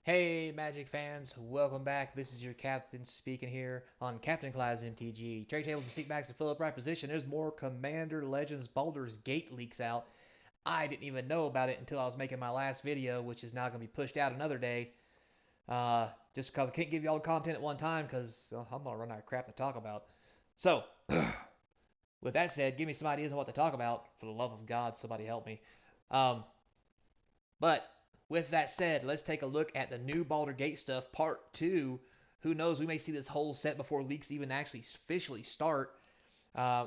Hey, Magic fans, welcome back. This is your captain speaking here on Captain Class MTG. Trade tables and seat backs to fill up right position. There's more Commander Legends Baldur's Gate leaks out. I didn't even know about it until I was making my last video, which is now going to be pushed out another day. Just because I can't give you all the content at one time because I'm going to run out of crap to talk about. So, with that said, give me some ideas on what to talk about. For the love of God, somebody help me. Um, but with that said, let's take a look at the new Baldur's Gate stuff, part 2. Who knows, we may see this whole set before leaks even actually officially start.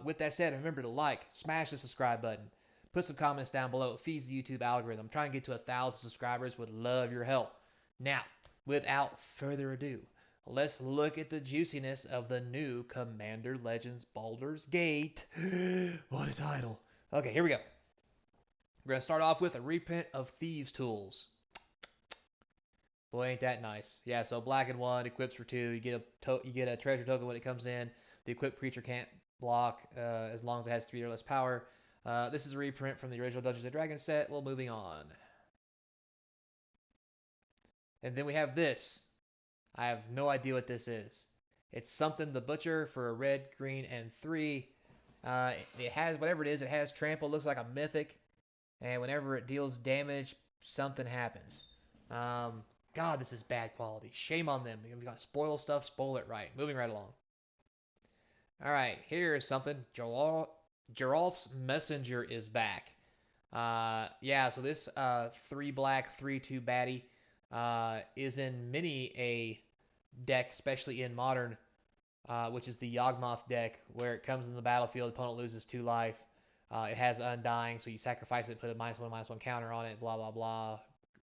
With that said, remember to like, smash the subscribe button, put some comments down below. It feeds the YouTube algorithm. Try and get to 1,000 subscribers. Would love your help. Now, without further ado, let's look at the juiciness of the new Commander Legends Baldur's Gate. What a title. Okay, here we go. We're going to start off with a reprint of Thieves tools. Boy, ain't that nice. Yeah, so black and 1 equips for 2. You get a treasure token when it comes in. The equipped creature can't block as long as it has 3 or less power. This is a reprint from the original Dungeons & Dragons set. Well, moving on. And then we have this. I have no idea what this is. It's something the Butcher for a red, green, and 3. It has, whatever it is, it has trample. Looks like a mythic. And whenever it deals damage, something happens. God, this is bad quality. Shame on them. If you got to spoil stuff, spoil it right. Moving right along. All right, here's something. Geralf's Messenger is back. Yeah, so this 3 black, 3/2 baddie is in many a deck, especially in Modern, which is the Yawgmoth deck, where it comes in the battlefield, opponent loses 2 life. It has Undying, so you sacrifice it, put a -1/-1 counter on it, blah, blah, blah.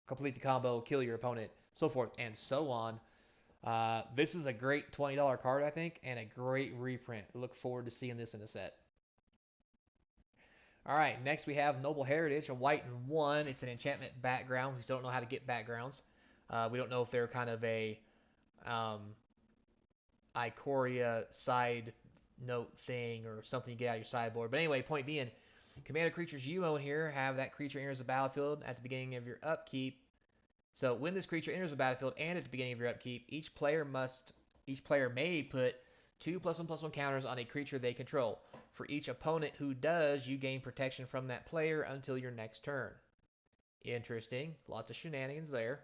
Complete the combo, kill your opponent, so forth and so on. This is a great $20 card, I think, and a great reprint. Look forward to seeing this in a set. All right, next we have Noble Heritage, a white and 1. It's an enchantment background. We still don't know how to get backgrounds. We don't know if they're kind of a um, Ikoria side note thing or something you get out of your sideboard. But anyway, point being, commander creatures you own here have that creature enters the battlefield at the beginning of your upkeep. So when this creature enters the battlefield and at the beginning of your upkeep, each player may put 2+1/+1 counters on a creature they control. For each opponent who does, you gain protection from that player until your next turn. Interesting. Lots of shenanigans there.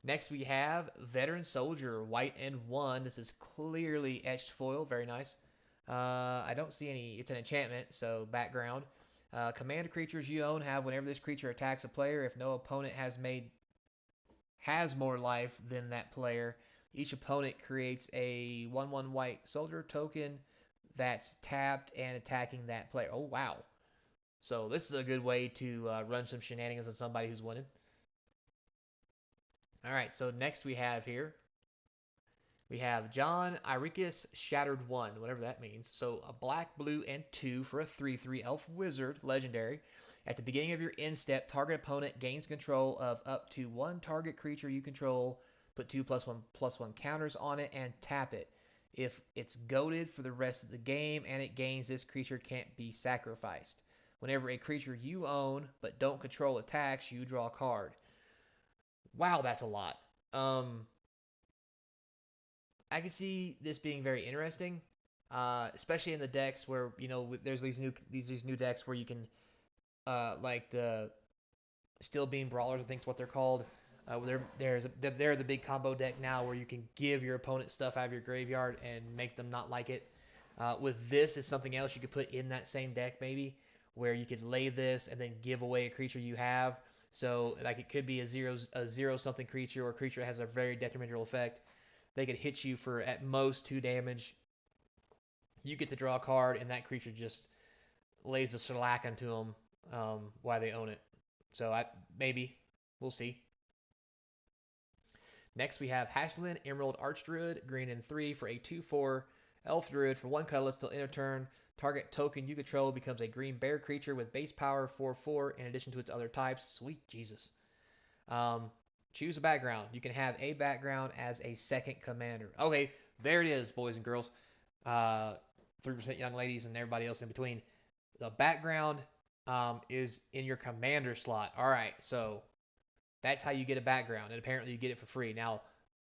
Next we have Veteran Soldier, white and 1. This is clearly etched foil. Very nice. I don't see any. It's an enchantment, so background. Command creatures you own have whenever this creature attacks a player, if no opponent has more life than that player, each opponent creates a 1/1 white soldier token that's tapped and attacking that player. Oh wow! So this is a good way to run some shenanigans on somebody who's winning. All right, so next we have John Iricus Shattered 1, whatever that means. So a black, blue, and 2 for a 3/3 elf wizard, legendary. At the beginning of your end step, target opponent gains control of up to 1 target creature you control. Put 2+1/+1 counters on it and tap it. If it's goaded for the rest of the game and it gains, this creature can't be sacrificed. Whenever a creature you own but don't control attacks, you draw a card. Wow, that's a lot. I can see this being very interesting, especially in the decks where there's these new decks where you can like the Steel Beam Brawlers, I think is what they're called. They're the big combo deck now where you can give your opponent stuff out of your graveyard and make them not like it. With this is something else you could put in that same deck maybe, where you could lay this and then give away a creature you have. So like it could be a zero something creature or a creature that has a very detrimental effect. They could hit you for at most 2 damage. You get to draw a card, and that creature just lays a shellac into them while they own it. So maybe we'll see. Next we have Hatchling Emerald Archdruid, green and 3 for a 2/4 elf druid for 1 colorless till end of turn. Target token you control becomes a green bear creature with base power 4/4 in addition to its other types. Sweet Jesus. Choose a background. You can have a background as a second commander. Okay, there it is, boys and girls. 3% young ladies and everybody else in between. The background is in your commander slot. All right, so That's how you get a background, and apparently you get it for free. Now,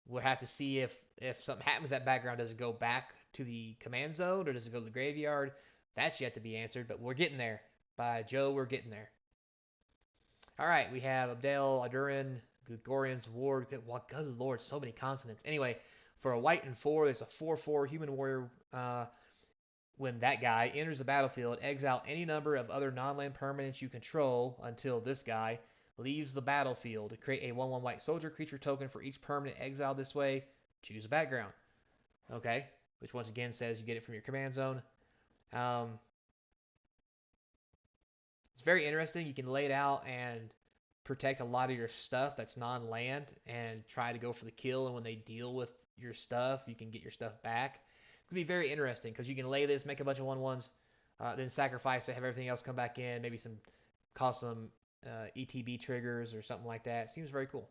we'll have to see if something happens to that background. Does it go back to the command zone, or does it go to the graveyard? That's yet to be answered, but we're getting there. By Joe, we're getting there. All right, we have Abdel, Adurin, Goron's Ward. Good lord, so many consonants. Anyway, for a white and 4, there's a 4/4 human warrior. When that guy enters the battlefield, exile any number of other non-land permanents you control until this guy leaves the battlefield. To create a 1/1 white soldier creature token for each permanent exiled this way, choose a background. Okay, which once again says you get it from your command zone. Um, it's very interesting. You can lay it out and protect a lot of your stuff that's non-land and try to go for the kill. And when they deal with your stuff, you can get your stuff back. It's gonna be very interesting because you can lay this, make a bunch of 1/1s, then sacrifice it, have everything else come back in, maybe cause some ETB triggers or something like that. Seems very cool.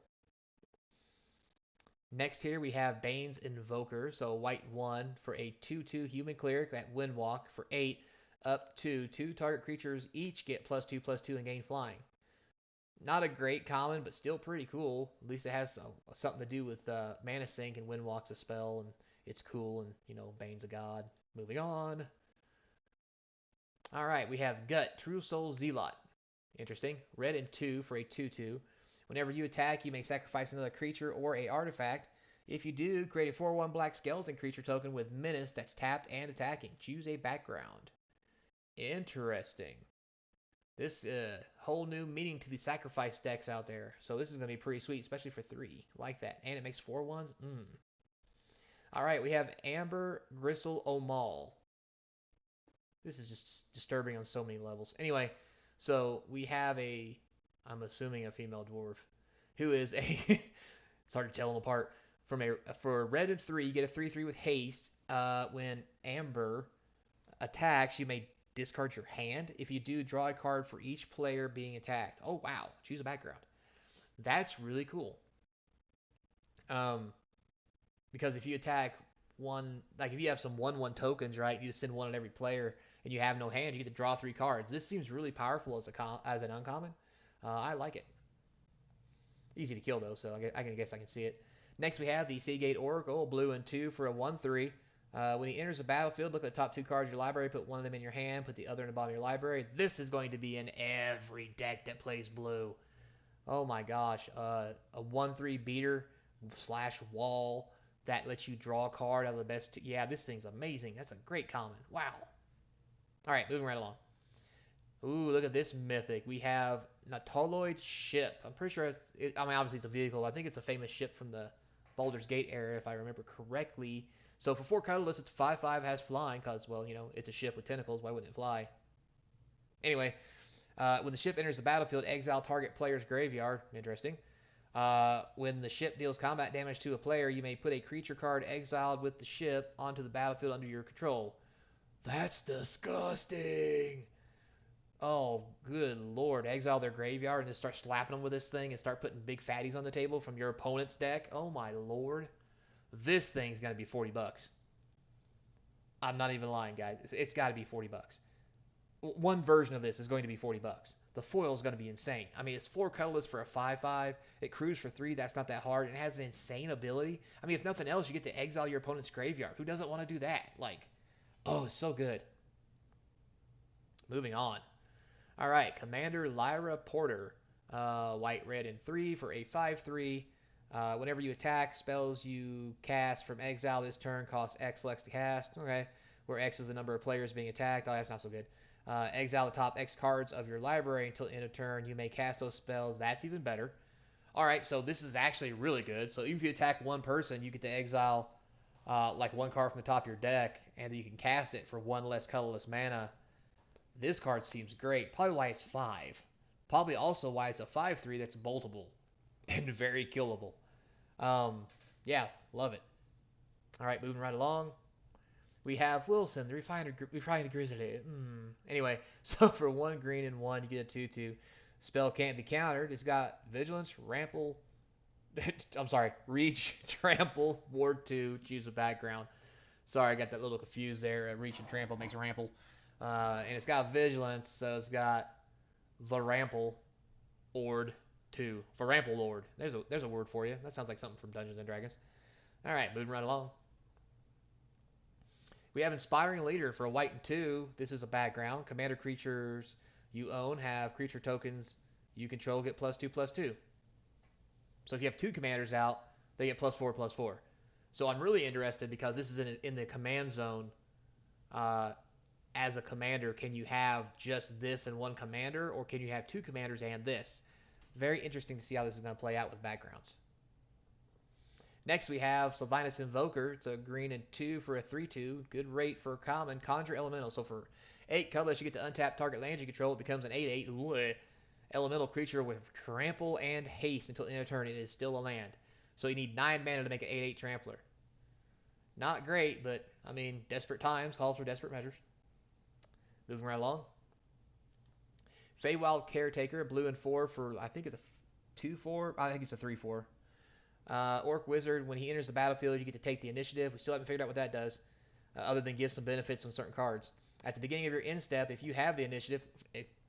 Next here we have Bane's Invoker, so white 1 for a 2/2 human cleric at Windwalk for 8 up to 2 target creatures each get +2/+2 and gain flying. Not a great common, but still pretty cool. At least it has something to do with mana sink, and Windwalk's a spell, and it's cool, and Bane's a god. Moving on. All right, we have Gut, True Soul Zealot. Interesting. Red and 2 for a 2/2. Whenever you attack, you may sacrifice another creature or a artifact. If you do, create a 4/1 black skeleton creature token with menace that's tapped and attacking. Choose a background. Interesting. This whole new meaning to the sacrifice decks out there. So this is going to be pretty sweet, especially for 3. Like that. And it makes 4/1s. All right, we have Amber Gristle Omal. This is just disturbing on so many levels. Anyway, so we have I'm assuming a female dwarf, who is a, it's hard to tell them apart. For red and 3, you get a 3/3 with haste. When Amber attacks, you may discard your hand. If you do, draw a card for each player being attacked. Oh, wow. Choose a background. That's really cool. Because if you attack one, like if you have some 1/1 tokens, right, you just send one on every player, and you have no hand, you get to draw 3 cards. This seems really powerful as an uncommon. I like it. Easy to kill, though, so I guess I can see it. Next, we have the Seagate Oracle, blue and 2 for a 1/3. When he enters the battlefield, look at the top 2 cards of your library, put one of them in your hand, put the other in the bottom of your library. This is going to be in every deck that plays blue. Oh my gosh. A 1/3 beater / wall that lets you draw a card out of the best. Yeah, this thing's amazing. That's a great common. Wow. All right, moving right along. Ooh, look at this mythic. We have Nautilus Ship. I'm pretty sure obviously it's a vehicle. I think it's a famous ship from the Baldur's Gate era, if I remember correctly. So for 4 colorless, it's 5/5, has flying, because, well, it's a ship with tentacles. Why wouldn't it fly? Anyway, when the ship enters the battlefield, exile target player's graveyard. Interesting. When the ship deals combat damage to a player, you may put a creature card exiled with the ship onto the battlefield under your control. That's disgusting. Oh, good lord. Exile their graveyard and just start slapping them with this thing and start putting big fatties on the table from your opponent's deck. Oh my lord. This thing's going to be 40 bucks. I'm not even lying, guys. It's got to be 40 bucks. One version of this is going to be 40 bucks. The foil is going to be insane. I mean, it's 4 colorless for a 5/5. It crews for 3. That's not that hard. It has an insane ability. I mean, if nothing else, you get to exile your opponent's graveyard. Who doesn't want to do that? Like, oh, it's so good. Moving on. All right, Commander Lyra Porter. White, red, and 3 for a 5/3. Whenever you attack, spells you cast from exile this turn cost X less to cast. Okay, where X is the number of players being attacked. Oh, that's not so good. Exile the top X cards of your library until end of turn. You may cast those spells. That's even better. All right, so this is actually really good. So even if you attack one person, you get to exile like 1 card from the top of your deck, and you can cast it for 1 less colorless mana. This card seems great. Probably why it's 5. Probably also why it's a 5/3 that's boltable and very killable. Yeah, love it. All right, moving right along. We have Wilson, the refined grizzly. Anyway, so for 1 green and 1, you get a 2/2. Spell can't be countered. It's got vigilance, rample. I'm sorry, reach, trample, ward 2, choose a background. Sorry, I got that little confused there. Reach and trample makes rample. And it's got vigilance, so it's got the rample, ord 2 for Rample Lord. There's a word for you. That sounds like something from Dungeons and Dragons. All right, moving right along. We have Inspiring Leader for a white and 2. This is a background. Commander creatures you own have creature tokens you control get +2/+2. So if you have 2 commanders out, they get +4/+4. So I'm really interested because this is in the command zone. As a commander, can you have just this and one commander, or can you have 2 commanders and this? Very interesting to see how this is going to play out with backgrounds. Next we have Slothinus Invoker. It's a green and 2 for a 3/2. Good rate for common. Conjure Elemental. So for 8 colors, you get to untap target land you control. It becomes an 8/8 elemental creature with trample and haste until end of turn. It is still a land. So you need 9 mana to make an 8/8 trampler. Not great, but I mean, desperate times calls for desperate measures. Moving right along. Feywild Caretaker, blue and 4 for, I think it's a 2/4. I think it's a 3/4. Orc Wizard, when he enters the battlefield, you get to take the initiative. We still haven't figured out what that does, other than give some benefits on certain cards. At the beginning of your end step, if you have the initiative,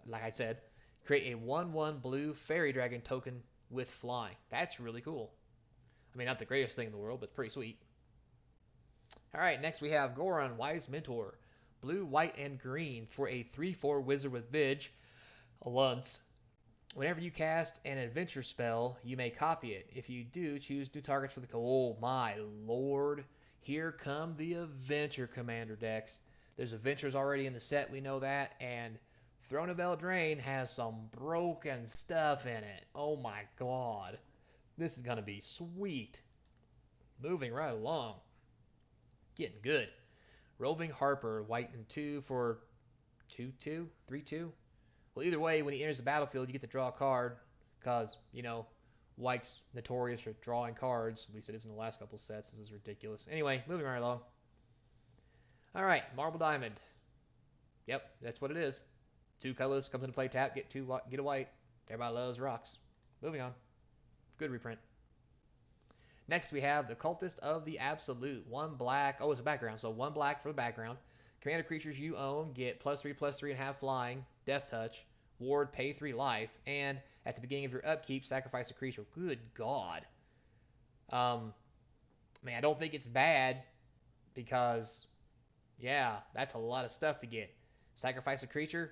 like I said, create a 1/1 blue fairy dragon token with flying. That's really cool. I mean, not the greatest thing in the world, but pretty sweet. All right, next we have Goron, Wise Mentor. Blue, white, and green for a 3/4 wizard with Vidge, a Lunce. Whenever you cast an adventure spell, you may copy it. If you do, choose new targets for the... Oh my lord. Here come the adventure commander decks. There's adventures already in the set, we know that, and Throne of Eldraine has some broken stuff in it. Oh my god. This is going to be sweet. Moving right along. Getting good. Roving Harper, white and 2 for 2/2, 3/2. Well, either way, when he enters the battlefield, you get to draw a card because, you know, white's notorious for drawing cards. At least it is in the last couple sets. This is ridiculous. Anyway, moving right along. All right, Marble Diamond. Yep, that's what it is. 2 colors, comes into play, tap, get a white. Everybody loves rocks. Moving on. Good reprint. Next, we have the Cultist of the Absolute. 1 black. Oh, it's a background, so 1 black for the background. Commander creatures you own get +3/+3 and have flying, death touch, ward, pay 3 life, and at the beginning of your upkeep, sacrifice a creature. Good God. Man, I don't think it's bad because, yeah, that's a lot of stuff to get. Sacrifice a creature.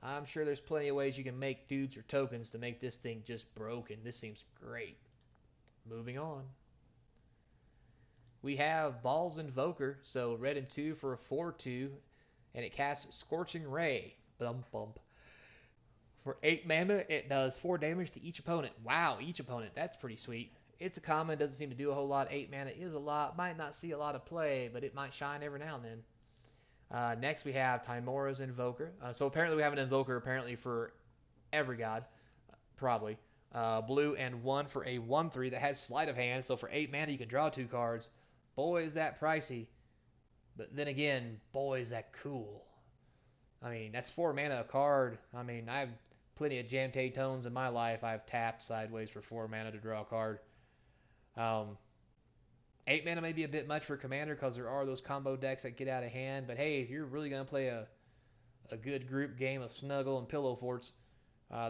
I'm sure there's plenty of ways you can make dudes or tokens to make this thing just broken. This seems great. Moving on. We have Baldurs Invoker, so red and 2 for a 4/2, and it casts Scorching Ray. Bump bump. For 8 mana, it does 4 damage to each opponent. Wow, each opponent. That's pretty sweet. It's a common, doesn't seem to do a whole lot. 8 mana is a lot. Might not see a lot of play, but it might shine every now and then. Next, we have Timora's Invoker. So apparently we have an Invoker apparently for every god, probably. Blue and 1 for a 1/3 that has Sleight of Hand. So for 8 mana, you can draw 2 cards. Boy, is that pricey. But then again, boy, is that cool. I mean, that's 4 mana a card. I mean, I have plenty of Jam-Tay Tones in my life. I've tapped sideways for 4 mana to draw a card. 8 mana may be a bit much for Commander because there are those combo decks that get out of hand. But hey, if you're really going to play a good group game of Snuggle and Pillow Forts,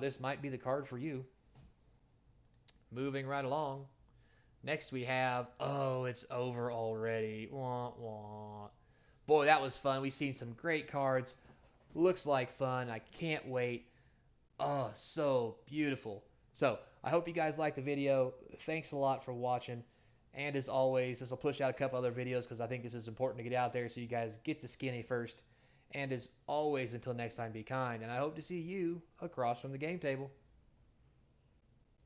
this might be the card for you. Moving right along. Next we have, oh, it's over already. Wah, wah. Boy, that was fun. We've seen some great cards. Looks like fun. I can't wait. Oh, so beautiful. So, I hope you guys liked the video. Thanks a lot for watching. And as always, this will push out a couple other videos because I think this is important to get out there so you guys get the skinny first. And as always, until next time, be kind. And I hope to see you across from the game table.